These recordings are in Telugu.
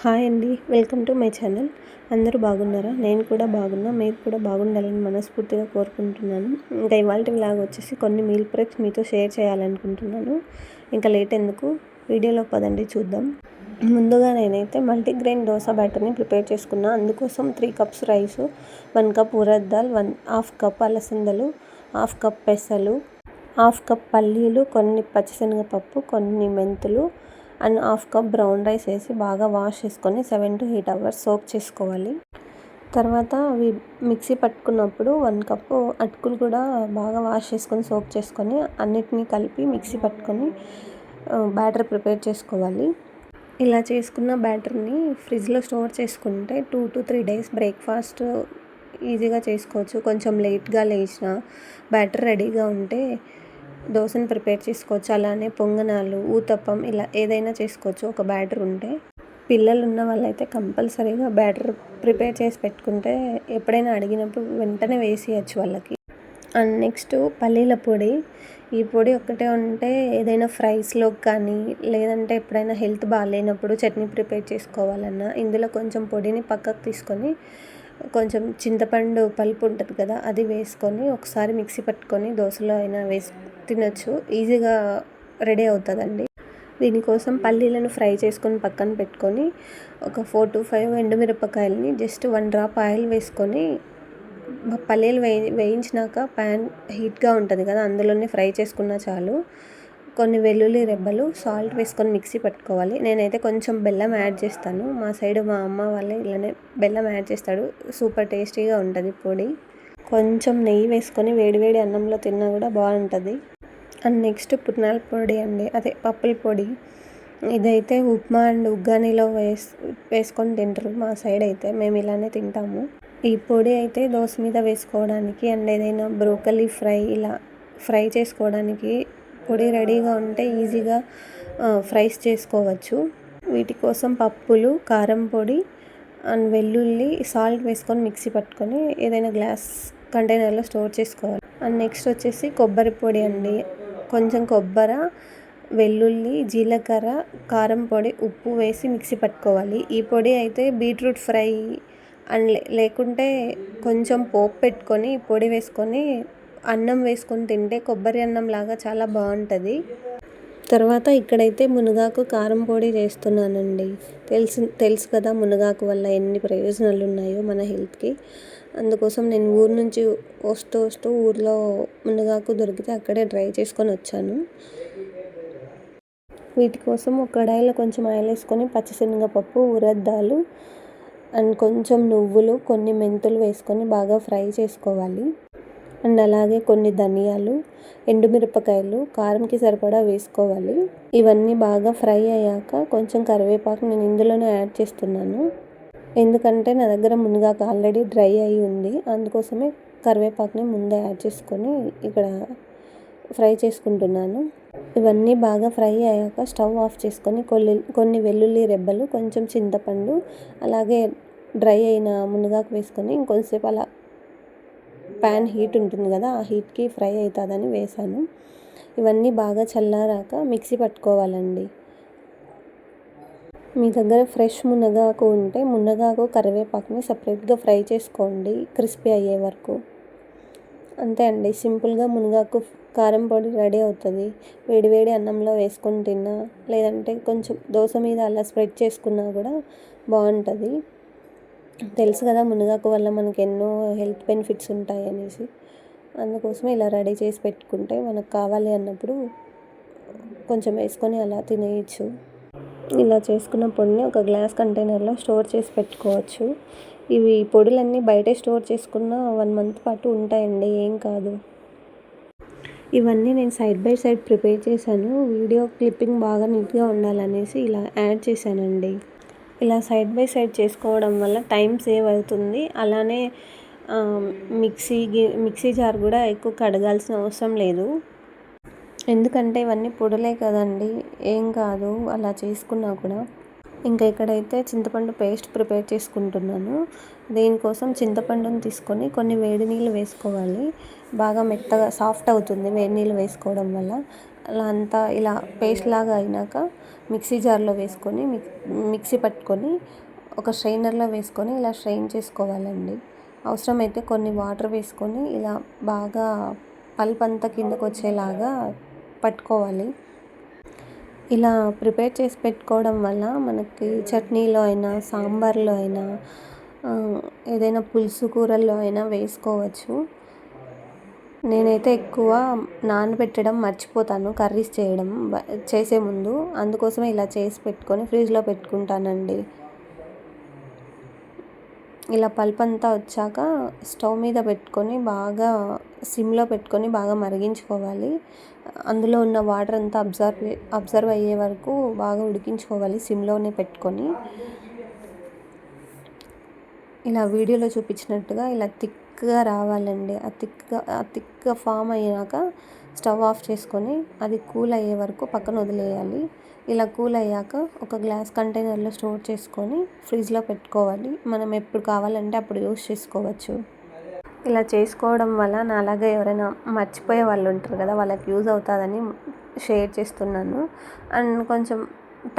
హాయ్ అండి, వెల్కమ్ టు మై ఛానల్. అందరూ బాగున్నారా? నేను కూడా బాగున్నా. మీరు కూడా బాగుండాలని మనస్ఫూర్తిగా కోరుకుంటున్నాను. ఇంకా ఇవాళ వ్లాగ్ వచ్చేసి కొన్ని మీల్ ప్రెప్స్ మీతో షేర్ చేయాలనుకుంటున్నాను. ఇంకా లేట్ ఎందుకు, వీడియోలో పదండి చూద్దాం. ముందుగా నేనైతే మల్టీగ్రెయిన్ దోశ బ్యాటర్ని ప్రిపేర్ చేసుకున్నా. అందుకోసం 3 cups rice, 1 cup urad dal, 1/2 cup అలసందలు, 1/2 కప్ పెసలు, 1/2 కప్ పల్లీలు, కొన్ని పచ్చిశనగపప్పు, కొన్ని మెంతులు అండ్ 1/2 కప్ బ్రౌన్ రైస్ వేసి బాగా వాష్ చేసుకొని 7 to 8 hours సోక్ చేసుకోవాలి. తర్వాత అవి మిక్సీ పట్టుకున్నప్పుడు 1 కప్పు అటుకులు కూడా బాగా వాష్ చేసుకొని సోక్ చేసుకొని అన్నిటినీ కలిపి మిక్సీ పట్టుకొని బ్యాటర్ ప్రిపేర్ చేసుకోవాలి. ఇలా చేసుకున్న బ్యాటర్ని ఫ్రిడ్జ్లో స్టోర్ చేసుకుంటే 2 to 3 days బ్రేక్ఫాస్ట్ ఈజీగా చేసుకోవచ్చు. కొంచెం లేట్గా లేచిన బ్యాటర్ రెడీగా ఉంటే దోశను ప్రిపేర్ చేసుకోవచ్చు. అలానే పొంగనాలు, ఊతప్పం ఇలా ఏదైనా చేసుకోవచ్చు ఒక బ్యాటర్ ఉంటే. పిల్లలు ఉన్న వాళ్ళైతే కంపల్సరీగా బ్యాటర్ ప్రిపేర్ చేసి పెట్టుకుంటే ఎప్పుడైనా అడిగినప్పుడు వెంటనే వేసేయచ్చు వాళ్ళకి. అండ్ నెక్స్ట్ పల్లీల పొడి. ఈ పొడి ఒక్కటే ఉంటే ఏదైనా ఫ్రైస్లోకి కానీ లేదంటే ఎప్పుడైనా హెల్త్ బాగాలేనప్పుడు చట్నీ ప్రిపేర్ చేసుకోవాలన్నా ఇందులో కొంచెం పొడిని పక్కకు తీసుకొని కొంచెం చింతపండు పల్పు ఉంటుంది కదా, అది వేసుకొని ఒకసారి మిక్సీ పట్టుకొని దోశలో అయినా వేసి తినొచ్చు. ఈజీగా రెడీ అవుతుందండి. దీనికోసం పల్లీలను ఫ్రై చేసుకొని పక్కన పెట్టుకొని ఒక 4 to 5 ఎండుమిరపకాయలని జస్ట్ 1 drop ఆయిల్ వేసుకొని పల్లీలు వేయించినాక ప్యాన్ హీట్గా ఉంటుంది కదా, అందులోనే ఫ్రై చేసుకున్నా చాలు. కొన్ని వెల్లుల్లి రెబ్బలు, సాల్ట్ వేసుకొని మిక్సీ పట్టుకోవాలి. నేనైతే కొంచెం బెల్లం యాడ్ చేస్తాను. మా సైడ్ మా అమ్మ వాళ్ళే ఇలానే బెల్లం యాడ్ చేస్తాడు. సూపర్ టేస్టీగా ఉంటుంది పొడి. కొంచెం నెయ్యి వేసుకొని వేడివేడి అన్నంలో తిన్నా కూడా బాగుంటుంది. అండ్ నెక్స్ట్ పుట్నాల పొడి అండి, అదే పప్పుల పొడి. ఇదైతే ఉప్మా అండ్ ఉగ్గానీలో వేసుకొని తింటారు మా సైడ్ అయితే. మేము ఇలానే తింటాము. ఈ పొడి అయితే దోశ మీద వేసుకోవడానికి అండ్ ఏదైనా బ్రోకలీ ఫ్రై ఇలా ఫ్రై చేసుకోవడానికి పొడి రెడీగా ఉంటే ఈజీగా ఫ్రైస్ చేసుకోవచ్చు. వీటి కోసం పప్పులు, కారం పొడి అండ్ వెల్లుల్లి, సాల్ట్ వేసుకొని మిక్సీ పట్టుకొని ఏదైనా గ్లాస్ కంటైనర్లో స్టోర్ చేసుకోవాలి. అండ్ నెక్స్ట్ వచ్చేసి కొబ్బరి పొడి అండి. కొంచెం కొబ్బరి, వెల్లుల్లి, జీలకర్ర, కారం పొడి, ఉప్పు వేసి మిక్సీ పట్టుకోవాలి. ఈ పొడి అయితే బీట్రూట్ ఫ్రై అండ్ లేకుంటే కొంచెం పోపు పెట్టుకొని పొడి వేసుకొని అన్నం వేసుకొని తింటే కొబ్బరి అన్నం లాగా చాలా బాగుంటుంది. తర్వాత ఇక్కడైతే మునగాకు కారం పొడి చేస్తున్నానండి. తెలుసు కదా మునగాకు వల్ల ఎన్ని ప్రయోజనాలు ఉన్నాయో మన హెల్త్కి. అందుకోసం నేను ఊరు నుంచి వస్తూ ఊర్లో మునగాకు దొరికితే అక్కడే డ్రై చేసుకొని వచ్చాను. వీటి కోసం ఒక కడాయిలో కొంచెం ఆయిల్ వేసుకొని పచ్చిశనగపప్పు, ఉరద్ దాల్ అండ్ కొంచెం నువ్వులు, కొన్ని మెంతులు వేసుకొని బాగా ఫ్రై చేసుకోవాలి. అండ్ అలాగే కొన్ని ధనియాలు, ఎండుమిరపకాయలు కారంకి సరిపడా వేసుకోవాలి. ఇవన్నీ బాగా ఫ్రై అయ్యాక కొంచెం కరివేపాకు నేను ఇందులోనే యాడ్ చేస్తున్నాను. ఎందుకంటే నా దగ్గర మునగాకు ఆల్రెడీ డ్రై అయి ఉంది. అందుకోసమే కరివేపాకుని ముందే యాడ్ చేసుకొని ఇక్కడ ఫ్రై చేసుకుంటున్నాను. ఇవన్నీ బాగా ఫ్రై అయ్యాక స్టవ్ ఆఫ్ చేసుకొని కొన్ని వెల్లుల్లి రెబ్బలు, కొంచెం చింతపండు, అలాగే డ్రై అయిన మునగాకు వేసుకొని ఇంకొంచెంసేపు అలా ప్యాన్ హీట్ ఉంటుంది కదా, ఆ హీట్కి ఫ్రై అవుతుందని వేసాను. ఇవన్నీ బాగా చల్లారాక మిక్సీ పట్టుకోవాలండి. మీ దగ్గర ఫ్రెష్ మునగాకు ఉంటే మునగాకు, కరివేపాకుని సపరేట్గా ఫ్రై చేసుకోండి క్రిస్పీ అయ్యే వరకు. అంతే అండి, సింపుల్గా మునగాకు కారం పొడి రెడీ అవుతుంది. వేడివేడి అన్నంలో వేసుకొని తిన్నా లేదంటే కొంచెం దోశ మీద అలా స్ప్రెడ్ చేసుకున్నా కూడా బాగుంటుంది. తెలుసు కదా మునగాకు వల్ల మనకు ఎన్నో హెల్త్ బెనిఫిట్స్ ఉంటాయి అనేసి. అందుకోసమే ఇలా రెడీ చేసి పెట్టుకుంటే మనకు కావాలి అన్నప్పుడు కొంచెం వేసుకొని అలా తినేయచ్చు. ఇలా చేసుకున్న పొడిని ఒక గ్లాస్ కంటైనర్లో స్టోర్ చేసి పెట్టుకోవచ్చు. ఇవి పొడులన్నీ బయటే స్టోర్ చేసుకున్న 1 month పాటు ఉంటాయండి, ఏం కాదు. ఇవన్నీ నేను సైడ్ బై సైడ్ ప్రిపేర్ చేశాను. వీడియో క్లిప్పింగ్ బాగా నీట్గా ఉండాలనేసి ఇలా యాడ్ చేశానండి. ఇలా సైడ్ బై సైడ్ చేసుకోవడం వల్ల టైం సేవ్ అవుతుంది. అలానే మిక్సీ జార్ కూడా ఎక్కువ కడగాల్సిన అవసరం లేదు. ఎందుకంటే ఇవన్నీ పొడులే కదండి, ఏం కాదు అలా చేసుకున్నా కూడా. ఇంకా ఇక్కడైతే చింతపండు పేస్ట్ ప్రిపేర్ చేసుకుంటున్నాను. దీనికోసం చింతపండుని తీసుకొని కొన్ని వేడి నీళ్ళు వేసుకోవాలి. బాగా మెత్తగా సాఫ్ట్ అవుతుంది వేడి నీళ్ళు వేసుకోవడం వల్ల. అలా అంతా ఇలా పేస్ట్ లాగా అయినాక మిక్సీ జార్లో వేసుకొని మిక్సీ పట్టుకొని ఒక స్ట్రైనర్లో వేసుకొని ఇలా స్ట్రెయిన్ చేసుకోవాలండి. అవసరమైతే కొన్ని వాటర్ వేసుకొని ఇలా బాగా పల్ప్ అంతా కిందకు వచ్చేలాగా పట్టుకోవాలి. ఇలా ప్రిపేర్ చేసి పెట్టుకోవడం వల్ల మనకి చట్నీలో అయినా, సాంబార్లో అయినా, ఏదైనా పులుసు కూరల్లో అయినా వేసుకోవచ్చు. నేనైతే ఎక్కువ నానబెట్టడం మర్చిపోతాను కర్రీస్ చేసే ముందు. అందుకోసమే ఇలా చేసి పెట్టుకొని ఫ్రిడ్జ్లో పెట్టుకుంటానండి. ఇలా పల్ప్ అంతా వచ్చాక స్టవ్ మీద పెట్టుకొని బాగా సిమ్లో పెట్టుకొని బాగా మరిగించుకోవాలి. అందులో ఉన్న వాటర్ అంతా అబ్జర్వ్ అయ్యే వరకు బాగా ఉడికించుకోవాలి సిమ్లోనే పెట్టుకొని. ఇలా వీడియోలో చూపించినట్టుగా ఇలా థిక్గా రావాలండి. ఆ థిక్గా ఫామ్ అయ్యాక స్టవ్ ఆఫ్ చేసుకొని అది కూల్ అయ్యే వరకు పక్కన వదిలేయాలి. ఇలా కూల్ అయ్యాక ఒక గ్లాస్ కంటైనర్లో స్టోర్ చేసుకొని ఫ్రిడ్జ్లో పెట్టుకోవాలి. మనం ఎప్పుడు కావాలంటే అప్పుడు యూస్ చేసుకోవచ్చు. ఇలా చేసుకోవడం వల్ల నాలాగా ఎవరైనా మర్చిపోయే వాళ్ళు ఉంటారు కదా, వాళ్ళకి యూజ్ అవుతుందని షేర్ చేస్తున్నాను. అండ్ కొంచెం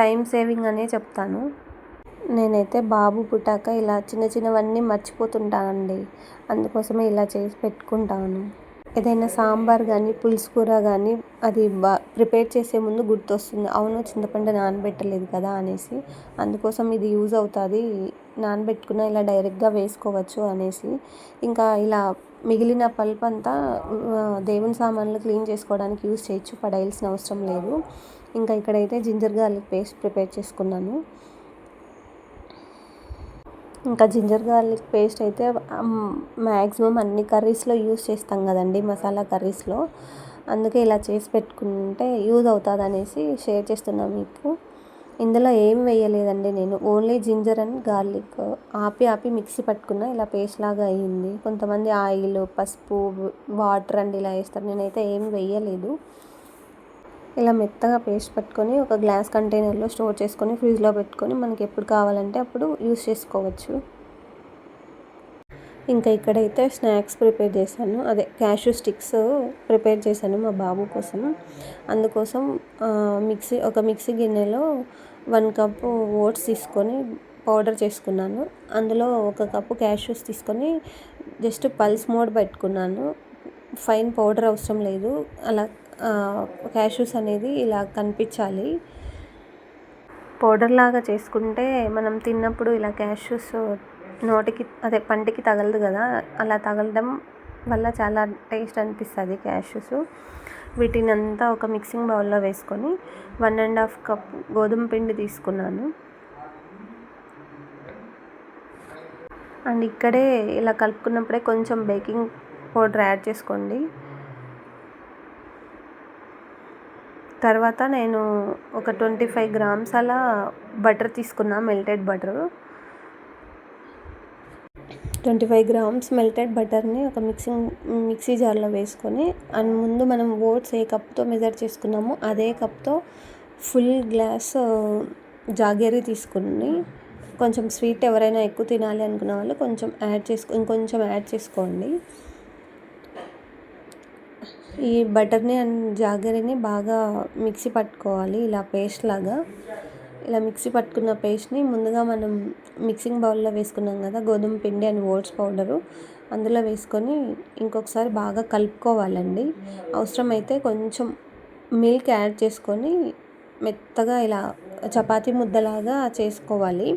టైం సేవింగ్ అనే చెప్తాను. నేనైతే బాబు పుట్టాక ఇలా చిన్నవన్నీ మర్చిపోతుంటానండి. అందుకోసమే ఇలా చేసి పెట్టుకుంటాను. ఏదైనా సాంబార్ కానీ, పులుసు కూర కానీ అది ప్రిపేర్ చేసే ముందు గుర్తొస్తుంది, అవును చింతపండు నానబెట్టలేదు కదా అనేసి. అందుకోసం ఇది యూజ్ అవుతుంది, నానబెట్టుకున్న ఇలా డైరెక్ట్గా వేసుకోవచ్చు అనేసి. ఇంకా ఇలా మిగిలిన పల్ప్ అంతా దేవుని సామాన్లు క్లీన్ చేసుకోవడానికి యూజ్ చేయొచ్చు, పడేయాల్సిన అవసరం లేదు. ఇంకా ఇక్కడైతే జింజర్ గార్లిక్ పేస్ట్ ప్రిపేర్ చేసుకున్నాను. ఇంకా జింజర్ గార్లిక్ పేస్ట్ అయితే మ్యాక్సిమం అన్ని కర్రీస్లో యూస్ చేస్తాం కదండి, మసాలా కర్రీస్లో. అందుకే ఇలా చేసి పెట్టుకుంటే యూజ్ అవుతుంది అనేసి షేర్ చేస్తున్నాను మీకు. ఇందులో ఏం వేయలేదండి నేను, ఓన్లీ జింజర్ అండ్ గార్లిక్ ఆపి మిక్సీ పట్టుకున్న ఇలా పేస్ట్ లాగా అయ్యింది. కొంతమంది ఆయిల్, పసుపు, వాటర్ అండ్ ఇలా వేస్తారు, నేనైతే ఏం వేయలేదు. ఇలా మెత్తగా పేస్ట్ పట్టుకొని ఒక గ్లాస్ కంటైనర్లో స్టోర్ చేసుకొని ఫ్రిడ్జ్లో పెట్టుకొని మనకి ఎప్పుడు కావాలంటే అప్పుడు యూస్ చేసుకోవచ్చు. ఇంకా ఇక్కడైతే స్నాక్స్ ప్రిపేర్ చేశాను, అదే క్యాష్యూ స్టిక్స్ ప్రిపేర్ చేశాను మా బాబు కోసం. అందుకోసం ఒక మిక్సీ గిన్నెలో 1 కప్పు ఓట్స్ తీసుకొని పౌడర్ చేసుకున్నాను. అందులో 1 కప్పు క్యాష్యూస్ తీసుకొని జస్ట్ పల్స్ మోడ్ పెట్టుకున్నాను. ఫైన్ పౌడర్ అవసరం లేదు, అలా క్యాష్యూస్ అనేది ఇలా కనిపించాలి. పౌడర్ లాగా చేసుకుంటే మనం తిన్నప్పుడు ఇలా క్యాష్యూస్ నోటికి పంటికి తగలదు కదా, అలా తగలడం వల్ల చాలా టేస్ట్ అనిపిస్తుంది క్యాష్యూస్. వీటిని అంతా ఒక మిక్సింగ్ బౌల్లో వేసుకొని 1.5 కప్ గోధుమ పిండి తీసుకున్నాను. అండ్ ఇక్కడే ఇలా కలుపుకున్నప్పుడే కొంచెం బేకింగ్ పౌడర్ యాడ్ చేసుకోండి. తర్వాత నేను ఒక 25 గ్రామ్స్ అలా బటర్ తీసుకున్నా, మెల్టెడ్ బటర్. 25 గ్రామ్స్ మెల్టెడ్ బటర్ని ఒక మిక్సీ జార్లో వేసుకొని, అండ్ ముందు మనం ఓట్స్ ఏ కప్తో మెజర్ చేసుకున్నామో అదే కప్తో ఫుల్ గ్లాస్ జాగరీ తీసుకుని, కొంచెం స్వీట్ ఎవరైనా ఎక్కువ తినాలి అనుకున్న వాళ్ళు ఇంకొంచెం యాడ్ చేసుకోండి. ఈ బటర్ని అండ్ జాగరీని బాగా మిక్సీ పట్టుకోవాలి ఇలా పేస్ట్ లాగా. ఇలా మిక్సీ పట్టుకున్న పేస్ట్ని ముందుగా మనం మిక్సింగ్ బౌల్లో వేసుకున్నాం కదా గోధుమ పిండి అండ్ ఓట్స్ పౌడరు, అందులో వేసుకొని ఇంకొకసారి బాగా కలుపుకోవాలండి. అవసరమైతే కొంచెం మిల్క్ యాడ్ చేసుకొని మెత్తగా ఇలా చపాతీ ముద్దలాగా చేసుకోవాలి.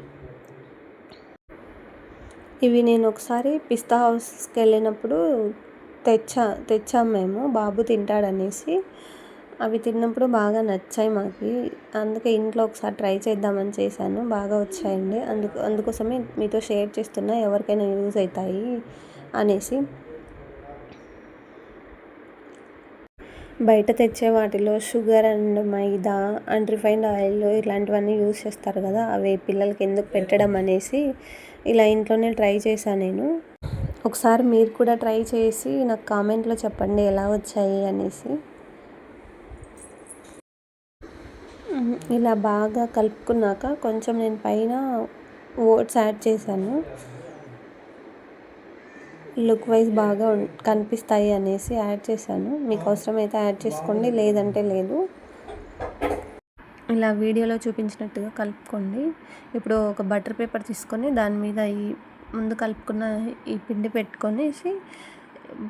ఇవి నేను ఒకసారి పిస్తా హౌస్కి వెళ్ళినప్పుడు తెచ్చాము మేము, బాబు తింటాడనేసి. అవి తిన్నప్పుడు బాగా నచ్చాయి మాకు, అందుకే ఇంట్లో ఒకసారి ట్రై చేద్దామని చేశాను, బాగా వచ్చాయండి. అందుకోసమే మీతో షేర్ చేస్తున్నా, ఎవరికైనా యూజ్ అవుతాయి అనేసి. బయట తెచ్చే వాటిలో sugar and maida and refined oil ఇట్లాంటివన్నీ యూజ్ చేస్తారు కదా, అవి పిల్లలకి ఎందుకు పెట్టడం అనేసి ఇలా ఇంట్లోనే ట్రై చేశాను నేను. ఒకసారి మీరు కూడా ట్రై చేసి నాకు కామెంట్లో చెప్పండి ఎలా వచ్చాయి అనేసి. ఇలా బాగా కలుపుకున్నాక కొంచెం నేను పైన ఓట్స్ యాడ్ చేశాను. లుక్ వైజ్ బాగా కనిపిస్తాయి అనేసి యాడ్ చేశాను. మీకు అవసరమైతే యాడ్ చేసుకోండి, లేదంటే లేదు. ఇలా వీడియోలో చూపించినట్టుగా కలుపుకోండి. ఇప్పుడు ఒక బటర్ పేపర్ తీసుకొని దాని మీద ఈ ముందు కలుపుకున్న ఈ పిండి పెట్టుకొనేసి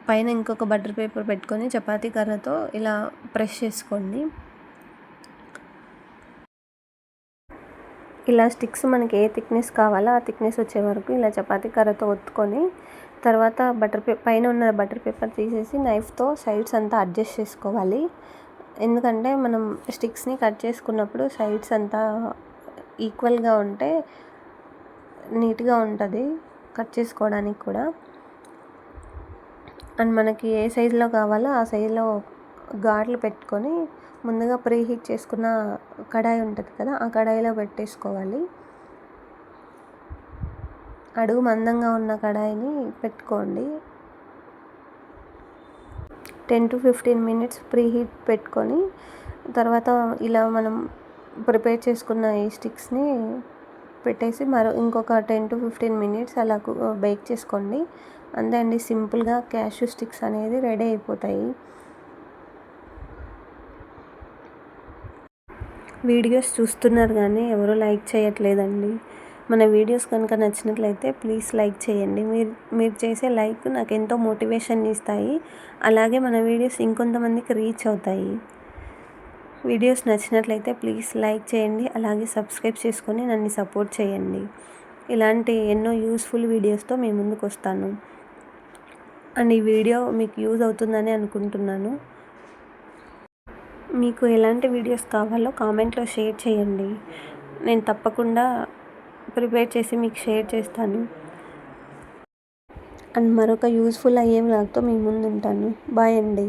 పైన ఇంకొక బటర్ పేపర్ పెట్టుకొని చపాతీ కర్రతో ఇలా ప్రెస్ చేసుకోండి. ఇలా స్టిక్స్ మనకి ఏ థిక్నెస్ కావాలో ఆ థిక్నెస్ వచ్చే వరకు ఇలా చపాతీ కర్రతో ఒత్తుకొని తర్వాత పైన ఉన్న బటర్ పేపర్ తీసేసి నైఫ్తో సైడ్స్ అంతా అడ్జస్ట్ చేసుకోవాలి. ఎందుకంటే మనం స్టిక్స్ని కట్ చేసుకున్నప్పుడు సైడ్స్ అంతా ఈక్వల్గా ఉంటే నీట్గా ఉంటుంది కట్ చేసుకోవడానికి కూడా. అండ్ మనకి ఏ సైజులో కావాలో ఆ సైజులో ఘాట్లు పెట్టుకొని ముందుగా ప్రీ హీట్ చేసుకున్న కడాయి ఉంటుంది కదా, ఆ కడాయిలో పెట్టేసుకోవాలి. అడుగు మందంగా ఉన్న కడాయిని పెట్టుకోండి. 10 to 15 minutes ప్రీ హీట్ పెట్టుకొని తర్వాత ఇలా మనం ప్రిపేర్ చేసుకున్న ఈ స్టిక్స్ని పెట్టేసి ఇంకొక 10 to 15 minutes అలా బేక్ చేసుకోండి. అంతే అండి, సింపుల్గా క్యాష్యూ స్టిక్స్ అనేది రెడీ అయిపోతాయి. వీడియోస్ చూస్తున్నారు కానీ ఎవరు లైక్ చేయట్లేదండి. మన వీడియోస్ కనుక నచ్చినట్లయితే ప్లీజ్ లైక్ చేయండి. మీరు చేసే లైక్ నాకు ఎంతో మోటివేషన్ ఇస్తాయి. అలాగే మన వీడియోస్ ఇంకొంతమందికి రీచ్ అవుతాయి. వీడియోస్ నచ్చినట్లయితే ప్లీజ్ లైక్ చేయండి. అలాగే సబ్స్క్రైబ్ చేసుకొని నన్ను సపోర్ట్ చేయండి. ఇలాంటి ఎన్నో యూస్ఫుల్ వీడియోస్తో మీ ముందుకు వస్తాను. అండ్ ఈ వీడియో మీకు యూజ్ అవుతుందని అనుకుంటున్నాను. మీకు ఎలాంటి వీడియోస్ కావాలో కామెంట్లో షేర్ చేయండి. నేను తప్పకుండా ప్రిపేర్ చేసి మీకు షేర్ చేస్తాను. అండ్ మరొక యూస్ఫుల్ అయ్యే వ్లాగ్తో మీ ముందు ఉంటాను. బాయ్ అండి.